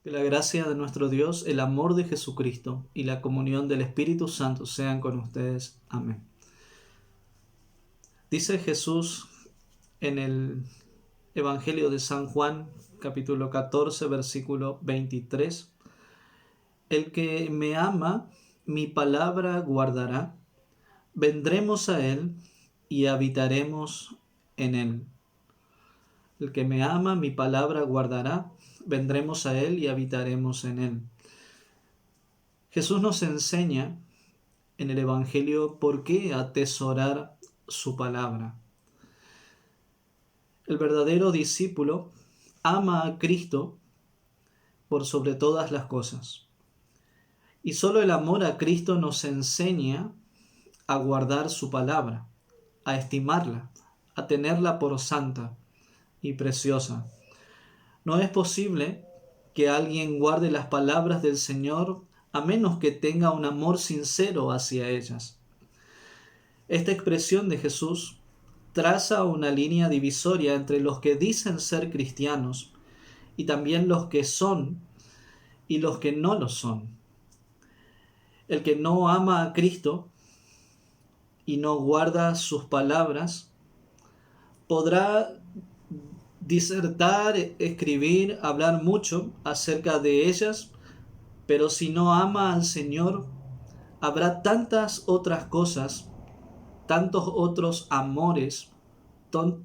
Que la gracia de nuestro Dios, el amor de Jesucristo y la comunión del Espíritu Santo sean con ustedes. Amén. Dice Jesús en el Evangelio de San Juan, capítulo 14, versículo 23. El que me ama, mi palabra guardará. Vendremos a él y habitaremos en él. El que me ama, mi palabra guardará. Vendremos a él y habitaremos en él. Jesús nos enseña en el Evangelio por qué atesorar su palabra. El verdadero discípulo ama a Cristo por sobre todas las cosas. Y solo el amor a Cristo nos enseña a guardar su palabra, a estimarla, a tenerla por santa y preciosa. No es posible que alguien guarde las palabras del Señor a menos que tenga un amor sincero hacia ellas. Esta expresión de Jesús traza una línea divisoria entre los que dicen ser cristianos y también los que son y los que no lo son. El que no ama a Cristo y no guarda sus palabras podrá disertar, escribir, hablar mucho acerca de ellas, pero si no ama al Señor, habrá tantas otras cosas, tantos otros amores,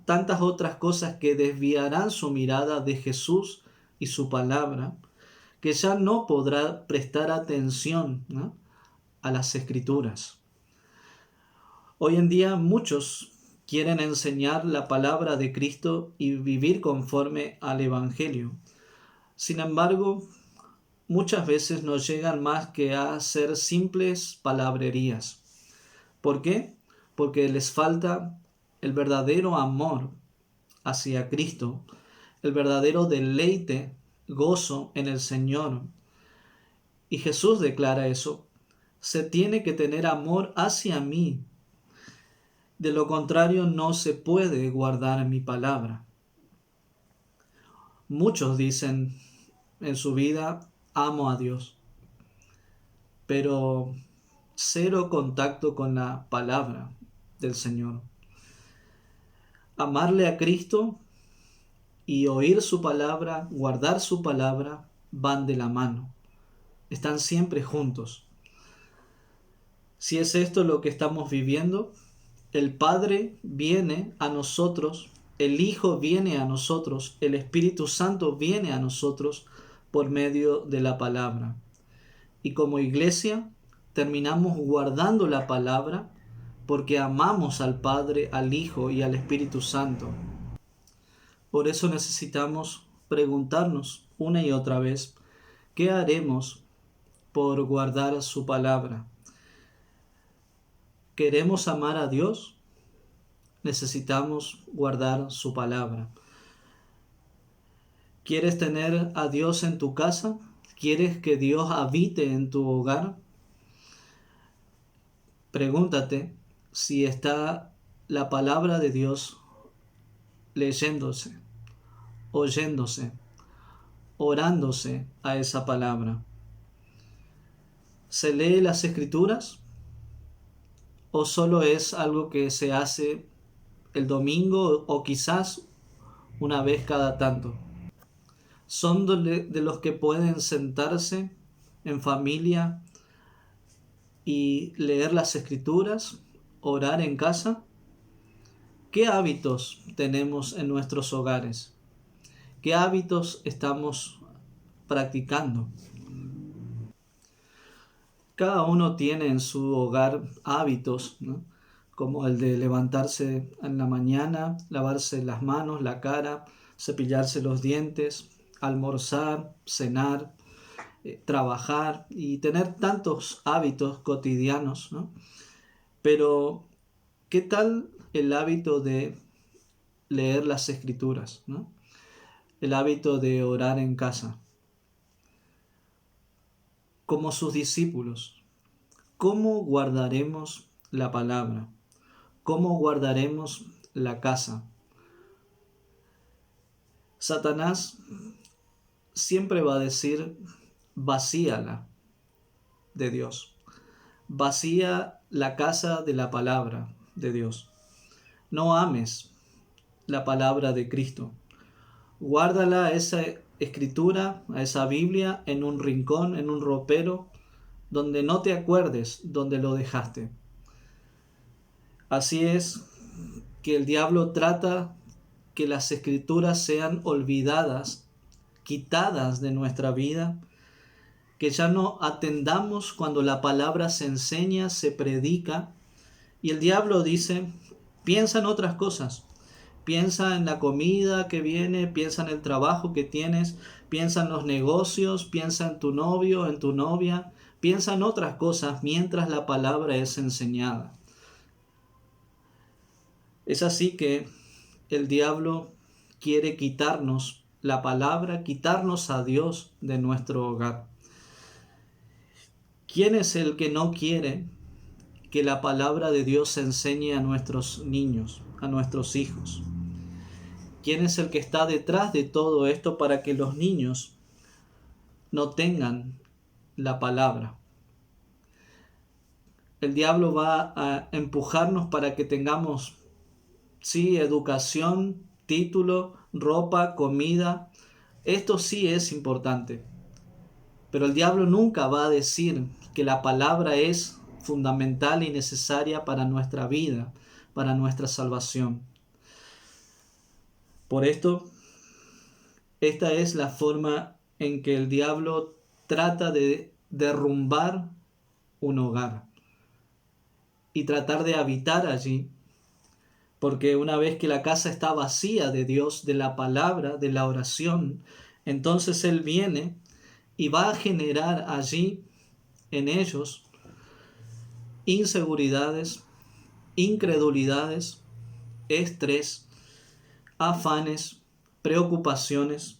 tantas otras cosas que desviarán su mirada de Jesús y su palabra, que ya no podrá prestar atención, ¿no?, a las Escrituras. Hoy en día muchos quieren enseñar la palabra de Cristo y vivir conforme al Evangelio. Sin embargo, muchas veces no llegan más que a ser simples palabrerías. ¿Por qué? Porque les falta el verdadero amor hacia Cristo, el verdadero deleite, gozo en el Señor. Y Jesús declara eso: se tiene que tener amor hacia mí. De lo contrario, no se puede guardar mi palabra. Muchos dicen en su vida, amo a Dios, pero cero contacto con la palabra del Señor. Amarle a Cristo y oír su palabra, guardar su palabra, van de la mano. Están siempre juntos. Si es esto lo que estamos viviendo, el Padre viene a nosotros, el Hijo viene a nosotros, el Espíritu Santo viene a nosotros por medio de la palabra. Y como iglesia terminamos guardando la palabra porque amamos al Padre, al Hijo y al Espíritu Santo. Por eso necesitamos preguntarnos una y otra vez, ¿qué haremos por guardar su palabra? ¿Queremos amar a Dios? Necesitamos guardar su palabra. ¿Quieres tener a Dios en tu casa? ¿Quieres que Dios habite en tu hogar? Pregúntate si está la palabra de Dios leyéndose, oyéndose, orándose a esa palabra. ¿Se lee las Escrituras? ¿O solo es algo que se hace el domingo o quizás una vez cada tanto? ¿Son de los que pueden sentarse en familia y leer las Escrituras, orar en casa? ¿Qué hábitos tenemos en nuestros hogares? ¿Qué hábitos estamos practicando? Cada uno tiene en su hogar hábitos, ¿no?, como el de levantarse en la mañana, lavarse las manos, la cara, cepillarse los dientes, almorzar, cenar, trabajar y tener tantos hábitos cotidianos, ¿no? Pero, ¿qué tal el hábito de leer las Escrituras, ¿no? El hábito de orar en casa? Como sus discípulos, ¿cómo guardaremos la palabra? ¿Cómo guardaremos la casa? Satanás siempre va a decir, vacíala de Dios. Vacía la casa de la palabra de Dios. No ames la palabra de Cristo. Guárdala a esa escritura, a esa Biblia, en un rincón, en un ropero, donde no te acuerdes donde lo dejaste. Así es que el diablo trata que las escrituras sean olvidadas, quitadas de nuestra vida, que ya no atendamos cuando la palabra se enseña, se predica, y el diablo dice, piensa en otras cosas, piensa en la comida que viene, piensa en el trabajo que tienes, piensa en los negocios, piensa en tu novio, en tu novia, piensa en otras cosas mientras la palabra es enseñada. Es así que el diablo quiere quitarnos la palabra, quitarnos a Dios de nuestro hogar. ¿Quién es el que no quiere que la palabra de Dios se enseñe a nuestros niños, a nuestros hijos? ¿Quién es el que está detrás de todo esto para que los niños no tengan la palabra? El diablo va a empujarnos para que tengamos, sí, educación, título, ropa, comida. Esto sí es importante. Pero el diablo nunca va a decir que la palabra es fundamental y necesaria para nuestra vida, para nuestra salvación. Por esto, esta es la forma en que el diablo trata de derrumbar un hogar y tratar de habitar allí, porque una vez que la casa está vacía de Dios, de la palabra, de la oración, entonces Él viene y va a generar allí, en ellos, inseguridades, incredulidades, estrés, afanes, preocupaciones,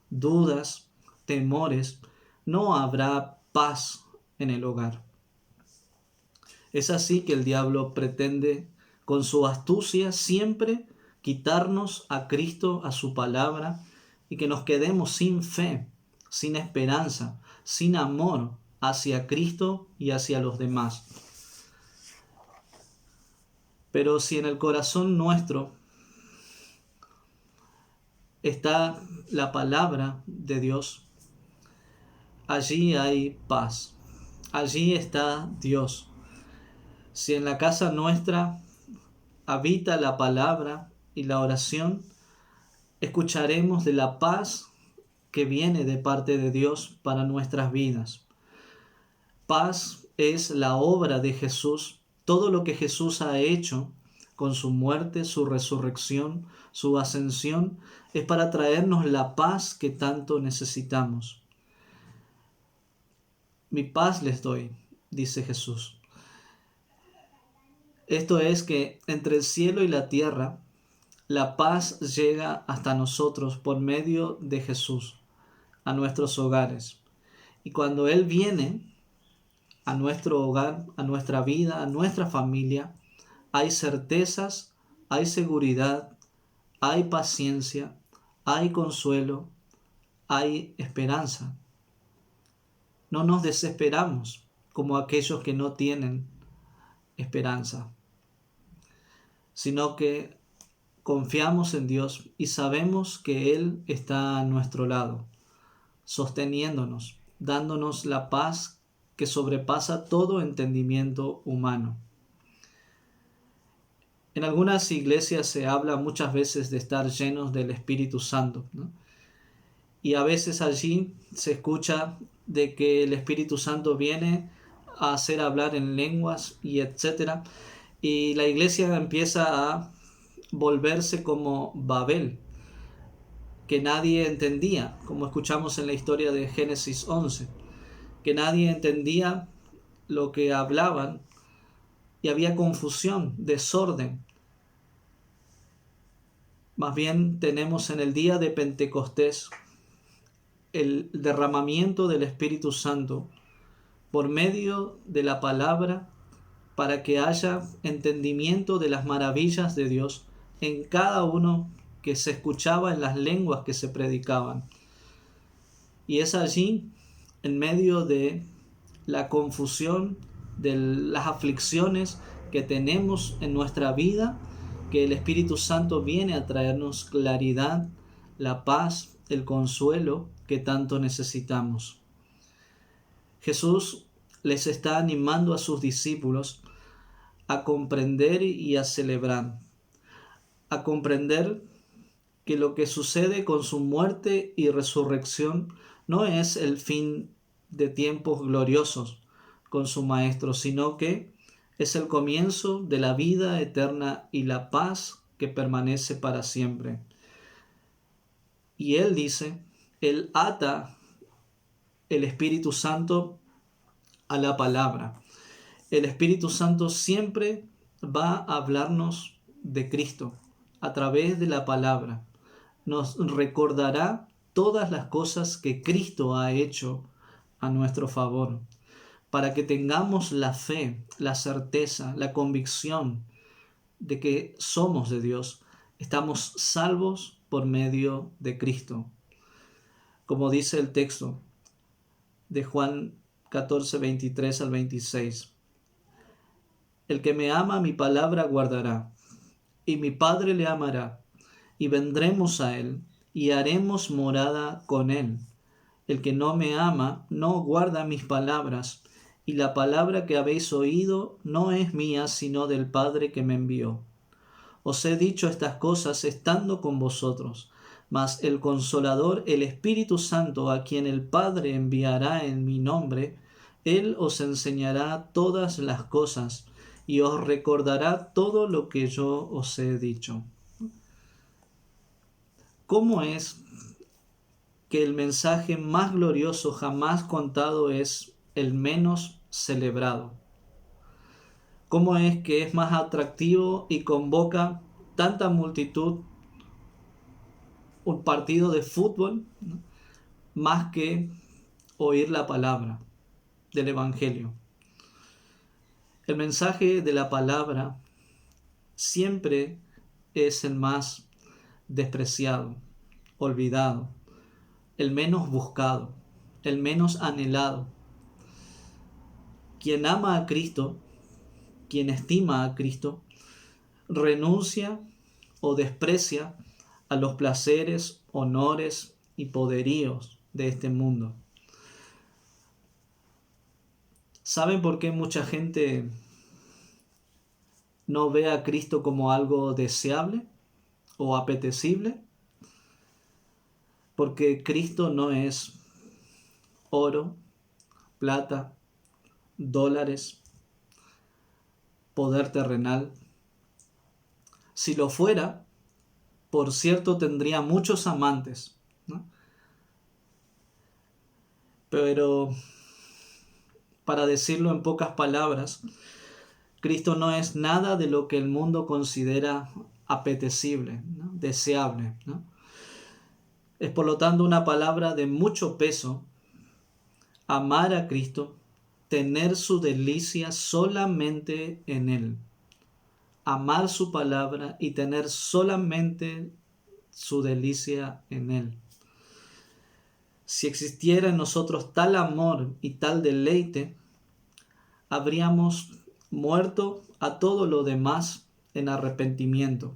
dudas, temores. No habrá paz en el hogar. Es así que el diablo pretende, con su astucia, siempre quitarnos a Cristo, a su palabra, y que nos quedemos sin fe, sin esperanza, sin amor hacia Cristo y hacia los demás. Pero si en el corazón nuestro está la palabra de Dios, allí hay paz, allí está Dios. Si en la casa nuestra habita la palabra y la oración, escucharemos de la paz que viene de parte de Dios para nuestras vidas. Paz es la obra de Jesús, todo lo que Jesús ha hecho con su muerte, su resurrección, su ascensión, es para traernos la paz que tanto necesitamos. Mi paz les doy, dice Jesús. Esto es que entre el cielo y la tierra, la paz llega hasta nosotros por medio de Jesús, a nuestros hogares. Y cuando Él viene a nuestro hogar, a nuestra vida, a nuestra familia, hay certezas, hay seguridad, hay paciencia, hay consuelo, hay esperanza. No nos desesperamos como aquellos que no tienen esperanza, sino que confiamos en Dios y sabemos que Él está a nuestro lado, sosteniéndonos, dándonos la paz que sobrepasa todo entendimiento humano. En algunas iglesias se habla muchas veces de estar llenos del Espíritu Santo, ¿no? Y a veces allí se escucha de que el Espíritu Santo viene a hacer hablar en lenguas y etcétera. Y la iglesia empieza a volverse como Babel, que nadie entendía, como escuchamos en la historia de Génesis 11, que nadie entendía lo que hablaban y había confusión, desorden. Más bien tenemos en el día de Pentecostés el derramamiento del Espíritu Santo por medio de la palabra para que haya entendimiento de las maravillas de Dios en cada uno que se escuchaba en las lenguas que se predicaban. Y es allí, en medio de la confusión, de las aflicciones que tenemos en nuestra vida, que el Espíritu Santo viene a traernos claridad, la paz, el consuelo que tanto necesitamos. Jesús les está animando a sus discípulos a comprender y a celebrar, a comprender que lo que sucede con su muerte y resurrección no es el fin de tiempos gloriosos con su Maestro, sino que es el comienzo de la vida eterna y la paz que permanece para siempre. Y Él dice, Él ata el Espíritu Santo a la palabra. El Espíritu Santo siempre va a hablarnos de Cristo a través de la palabra. Nos recordará todas las cosas que Cristo ha hecho a nuestro favor, para que tengamos la fe, la certeza, la convicción de que somos de Dios, estamos salvos por medio de Cristo. Como dice el texto de Juan 14, 23 al 26. El que me ama, mi palabra guardará, y mi Padre le amará, y vendremos a él, y haremos morada con él. El que no me ama, no guarda mis palabras, y la palabra que habéis oído no es mía, sino del Padre que me envió. Os he dicho estas cosas estando con vosotros, mas el Consolador, el Espíritu Santo, a quien el Padre enviará en mi nombre, Él os enseñará todas las cosas, y os recordará todo lo que yo os he dicho. ¿Cómo es que el mensaje más glorioso jamás contado es el menos celebrado? ¿Cómo es que es más atractivo y convoca tanta multitud un partido de fútbol, ¿no?, más que oír la palabra del Evangelio? El mensaje de la palabra siempre es el más despreciado, olvidado, el menos buscado, el menos anhelado. Quien ama a Cristo, quien estima a Cristo, renuncia o desprecia a los placeres, honores y poderíos de este mundo. ¿Saben por qué mucha gente no ve a Cristo como algo deseable o apetecible? Porque Cristo no es oro, plata, dólares, poder terrenal. Si lo fuera, por cierto, tendría muchos amantes, ¿no? Pero, para decirlo en pocas palabras, Cristo no es nada de lo que el mundo considera apetecible, ¿no?, deseable, ¿no? Es por lo tanto una palabra de mucho peso amar a Cristo, tener su delicia solamente en Él. Amar su palabra y tener solamente su delicia en Él. Si existiera en nosotros tal amor y tal deleite, habríamos muerto a todo lo demás en arrepentimiento,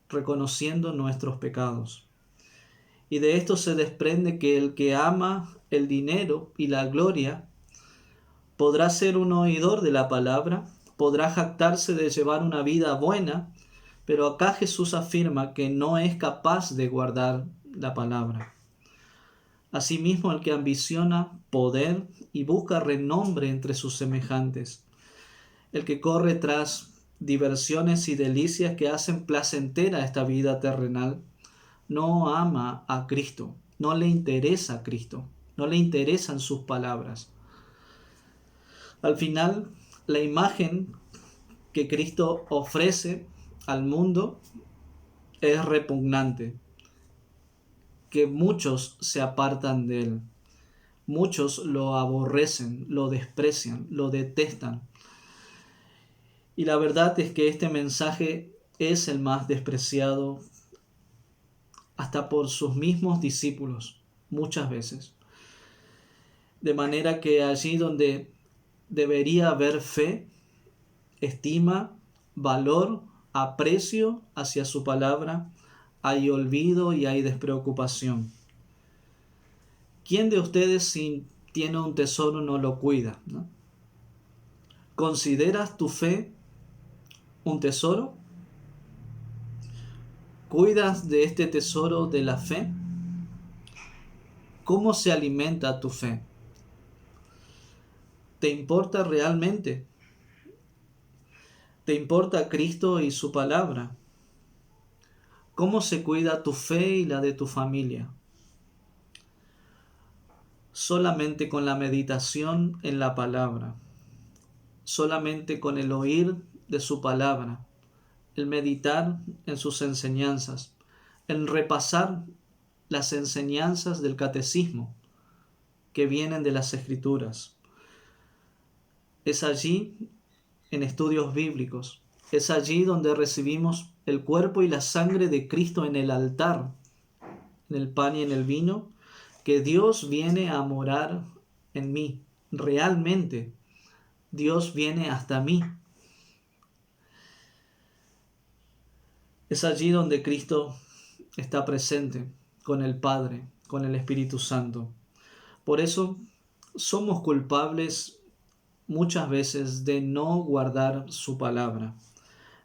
reconociendo nuestros pecados. Y de esto se desprende que el que ama el dinero y la gloria podrá ser un oidor de la palabra, podrá jactarse de llevar una vida buena, pero acá Jesús afirma que no es capaz de guardar la palabra. Asimismo, el que ambiciona poder y busca renombre entre sus semejantes, el que corre tras diversiones y delicias que hacen placentera esta vida terrenal, no ama a Cristo, no le interesa a Cristo, no le interesan sus palabras. Al final, la imagen que Cristo ofrece al mundo es repugnante, que muchos se apartan de él, muchos lo aborrecen, lo desprecian, lo detestan. Y la verdad es que este mensaje es el más despreciado hasta por sus mismos discípulos, muchas veces. De manera que allí donde debería haber fe, estima, valor, aprecio hacia su palabra, hay olvido y hay despreocupación. ¿Quién de ustedes, si tiene un tesoro, no lo cuida, ¿no? ¿Consideras tu fe un tesoro? ¿Cuidas de este tesoro de la fe? ¿Cómo se alimenta tu fe? ¿Te importa realmente? ¿Te importa Cristo y su palabra? ¿Cómo se cuida tu fe y la de tu familia? Solamente con la meditación en la palabra, solamente con el oír de su palabra, el meditar en sus enseñanzas, el repasar las enseñanzas del catecismo que vienen de las Escrituras. Es allí, en estudios bíblicos, es allí donde recibimos el cuerpo y la sangre de Cristo en el altar, en el pan y en el vino, que Dios viene a morar en mí. Realmente, Dios viene hasta mí. Es allí donde Cristo está presente con el Padre, con el Espíritu Santo. Por eso somos culpables muchas veces de no guardar su palabra,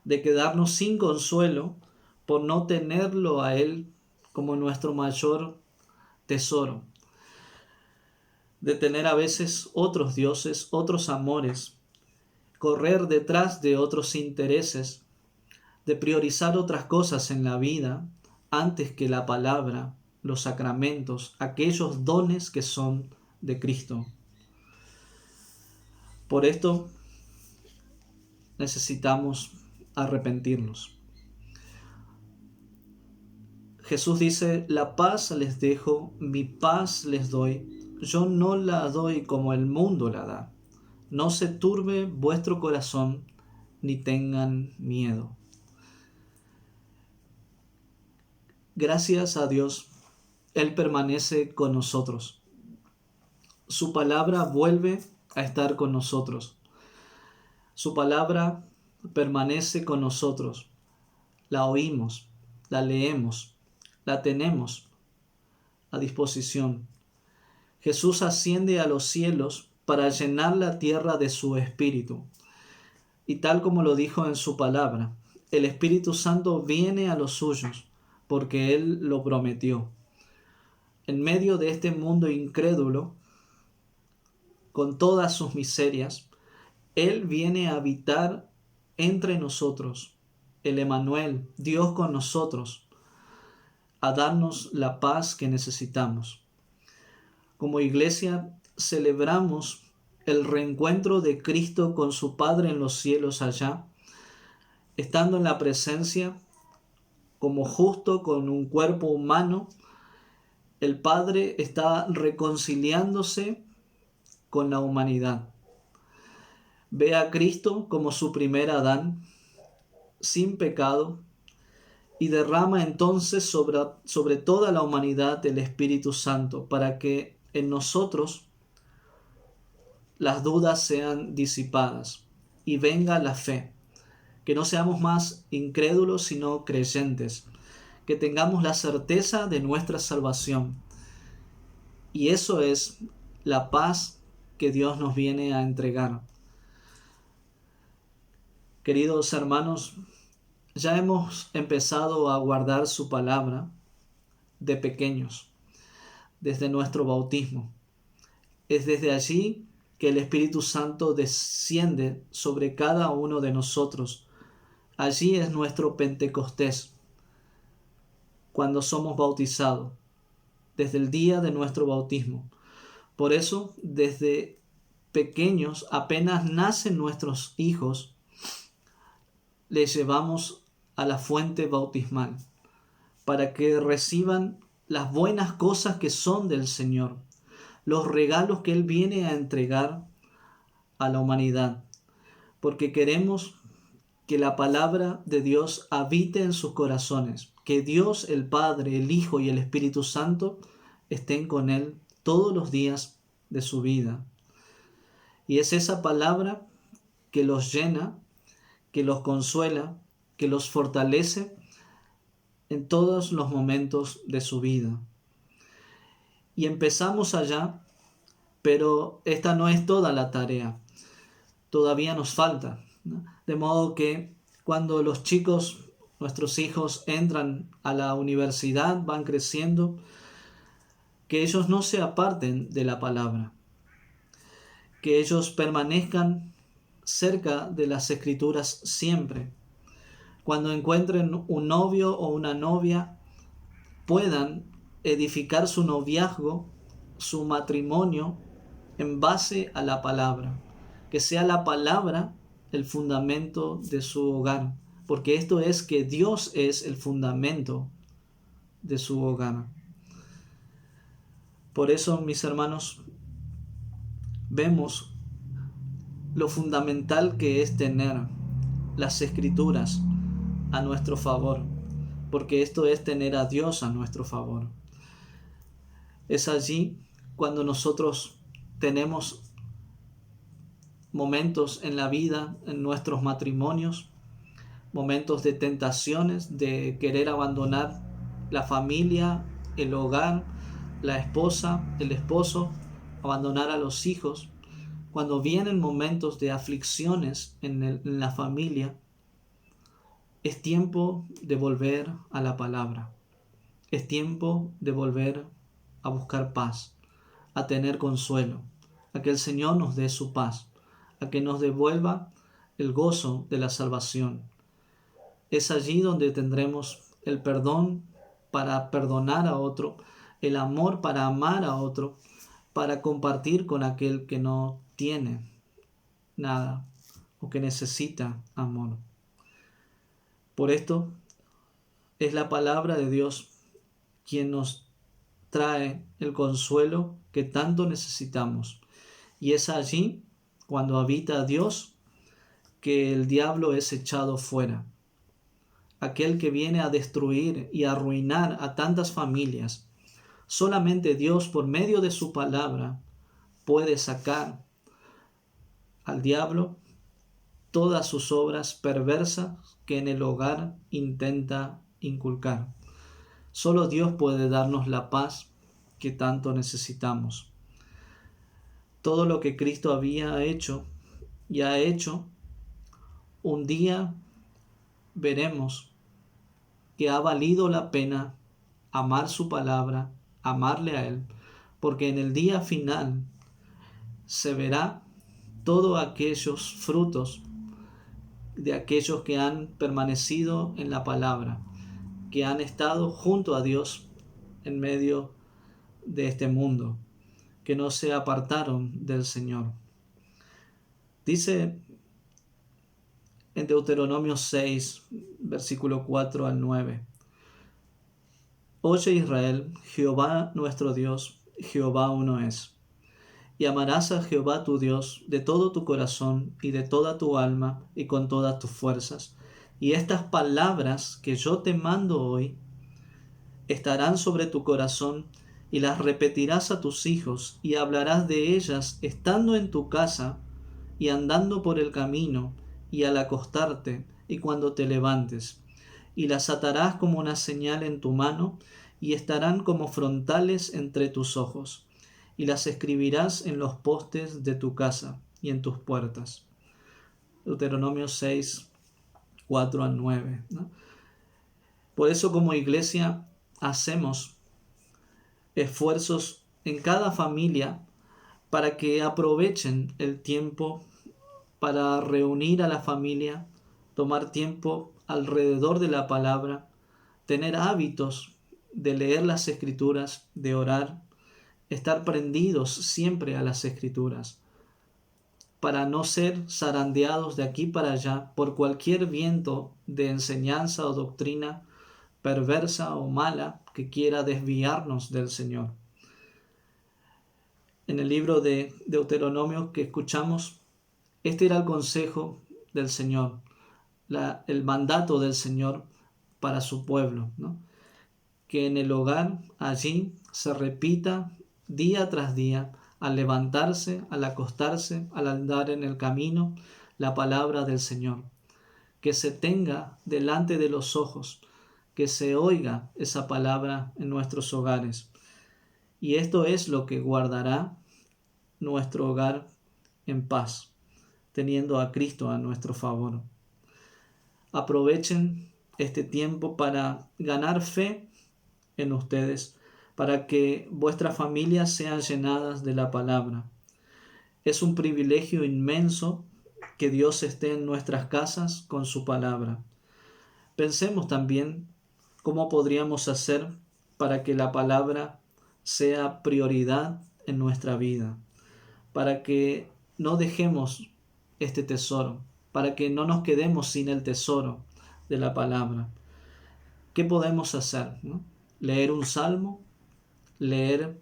de quedarnos sin consuelo por no tenerlo a Él como nuestro mayor tesoro, de tener a veces otros dioses, otros amores, correr detrás de otros intereses, de priorizar otras cosas en la vida antes que la palabra, los sacramentos, aquellos dones que son de Cristo. Por esto necesitamos arrepentirnos. Jesús dice: la paz les dejo, mi paz les doy. Yo no la doy como el mundo la da. No se turbe vuestro corazón, ni tengan miedo. Gracias a Dios, Él permanece con nosotros. Su palabra vuelve a estar con nosotros. Su palabra permanece con nosotros. La oímos, la leemos, la tenemos a disposición. Jesús asciende a los cielos para llenar la tierra de su Espíritu. Y tal como lo dijo en su palabra, el Espíritu Santo viene a los suyos, porque Él lo prometió. En medio de este mundo incrédulo, con todas sus miserias, Él viene a habitar entre nosotros, el Emmanuel, Dios con nosotros, a darnos la paz que necesitamos. Como iglesia celebramos el reencuentro de Cristo con su Padre en los cielos allá, estando en la presencia como justo con un cuerpo humano. El Padre está reconciliándose con la humanidad. Ve a Cristo como su primer Adán, sin pecado, y derrama entonces sobre toda la humanidad el Espíritu Santo, para que en nosotros las dudas sean disipadas y venga la fe, que no seamos más incrédulos sino creyentes, que tengamos la certeza de nuestra salvación. Y eso es la paz que Dios nos viene a entregar. Queridos hermanos, ya hemos empezado a guardar su palabra de pequeños, desde nuestro bautismo. Es desde allí que el Espíritu Santo desciende sobre cada uno de nosotros. Allí es nuestro Pentecostés, cuando somos bautizados, desde el día de nuestro bautismo. Por eso, desde pequeños, apenas nacen nuestros hijos, les llevamos a la fuente bautismal, para que reciban las buenas cosas que son del Señor, los regalos que Él viene a entregar a la humanidad, porque queremos que la palabra de Dios habite en sus corazones, que Dios el Padre, el Hijo y el Espíritu Santo estén con él todos los días de su vida. Y es esa palabra que los llena, que los consuela, que los fortalece en todos los momentos de su vida. Y empezamos allá, pero esta no es toda la tarea. Todavía nos falta, ¿no? De modo que cuando los chicos, nuestros hijos, entran a la universidad, van creciendo, que ellos no se aparten de la palabra, que ellos permanezcan cerca de las Escrituras siempre. Cuando encuentren un novio o una novia, puedan edificar su noviazgo, su matrimonio, en base a la palabra. Que sea la palabra el fundamento de su hogar, porque esto es que Dios es el fundamento de su hogar. Por eso, mis hermanos, vemos lo fundamental que es tener las Escrituras a nuestro favor, porque esto es tener a Dios a nuestro favor. Es allí cuando nosotros tenemos momentos en la vida, en nuestros matrimonios, momentos de tentaciones, de querer abandonar la familia, el hogar, la esposa, el esposo, abandonar a los hijos. Cuando vienen momentos de aflicciones en la familia, es tiempo de volver a la palabra. Es tiempo de volver a buscar paz, a tener consuelo, a que el Señor nos dé su paz, a que nos devuelva el gozo de la salvación. Es allí donde tendremos el perdón para perdonar a otro, el amor para amar a otro, para compartir con aquel que no tiene nada o que necesita amor. Por esto es la palabra de Dios quien nos trae el consuelo que tanto necesitamos. Y es allí, cuando habita Dios, que el diablo es echado fuera. Aquel que viene a destruir y a arruinar a tantas familias, solamente Dios, por medio de su palabra, puede sacar al diablo todas sus obras perversas que en el hogar intenta inculcar. Solo Dios puede darnos la paz que tanto necesitamos. Todo lo que Cristo había hecho y ha hecho, un día veremos que ha valido la pena amar su palabra, amarle a Él, porque en el día final se verá todos aquellos frutos de aquellos que han permanecido en la palabra, que han estado junto a Dios en medio de este mundo, que no se apartaron del Señor. Dice en Deuteronomio 6, versículo 4 al 9: Oye Israel, Jehová nuestro Dios, Jehová uno es. Y amarás a Jehová tu Dios de todo tu corazón y de toda tu alma y con todas tus fuerzas. Y estas palabras que yo te mando hoy estarán sobre tu corazón, y las repetirás a tus hijos, y hablarás de ellas estando en tu casa, y andando por el camino, y al acostarte, y cuando te levantes. Y las atarás como una señal en tu mano, y estarán como frontales entre tus ojos. Y las escribirás en los postes de tu casa y en tus puertas. Deuteronomio 6, 4 al 9, ¿no? Por eso, como iglesia, hacemos esfuerzos en cada familia para que aprovechen el tiempo para reunir a la familia, tomar tiempo alrededor de la palabra, tener hábitos de leer las Escrituras, de orar, estar prendidos siempre a las Escrituras, para no ser zarandeados de aquí para allá por cualquier viento de enseñanza o doctrina perversa o mala que quiera desviarnos del Señor. En el libro de Deuteronomio que escuchamos, este era el consejo del Señor: el mandato del Señor para su pueblo, ¿no? Que en el hogar allí se repita día tras día, al levantarse, al acostarse, al andar en el camino, la palabra del Señor. Que se tenga delante de los ojos, que se oiga esa palabra en nuestros hogares. Y esto es lo que guardará nuestro hogar en paz, teniendo a Cristo a nuestro favor. Aprovechen este tiempo para ganar fe en ustedes, para que vuestras familias sean llenadas de la palabra. Es un privilegio inmenso que Dios esté en nuestras casas con su palabra. Pensemos también cómo podríamos hacer para que la palabra sea prioridad en nuestra vida, para que no dejemos este tesoro, para que no nos quedemos sin el tesoro de la palabra. ¿Qué podemos hacer? ¿No? Leer un salmo, leer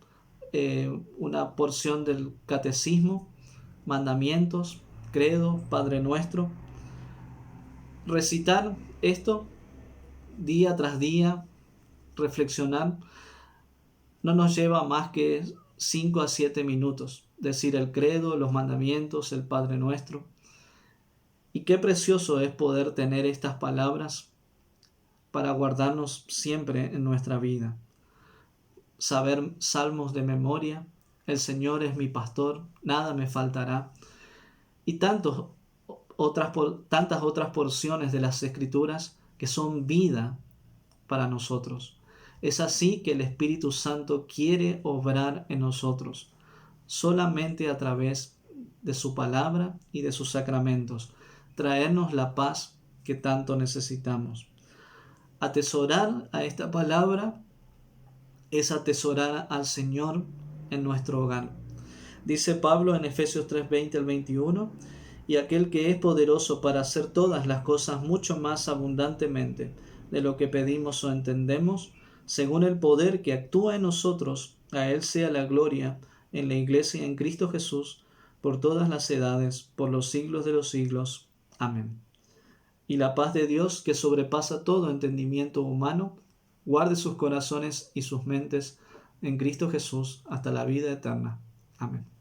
una porción del catecismo, mandamientos, credo, Padre Nuestro. Recitar esto día tras día, reflexionar, no nos lleva más que 5 a 7 minutos. Decir el credo, los mandamientos, el Padre Nuestro. Y qué precioso es poder tener estas palabras para guardarnos siempre en nuestra vida. Saber salmos de memoria, el Señor es mi pastor, nada me faltará. Y tantas otras porciones de las Escrituras que son vida para nosotros. Es así que el Espíritu Santo quiere obrar en nosotros, solamente a través de su palabra y de sus sacramentos, traernos la paz que tanto necesitamos. Atesorar a esta palabra es atesorar al Señor en nuestro hogar. Dice Pablo en Efesios 3:20 al 21, y aquel que es poderoso para hacer todas las cosas mucho más abundantemente de lo que pedimos o entendemos, según el poder que actúa en nosotros, a Él sea la gloria en la Iglesia y en Cristo Jesús, por todas las edades, por los siglos de los siglos. Amén. Y la paz de Dios, que sobrepasa todo entendimiento humano, guarde sus corazones y sus mentes en Cristo Jesús hasta la vida eterna. Amén.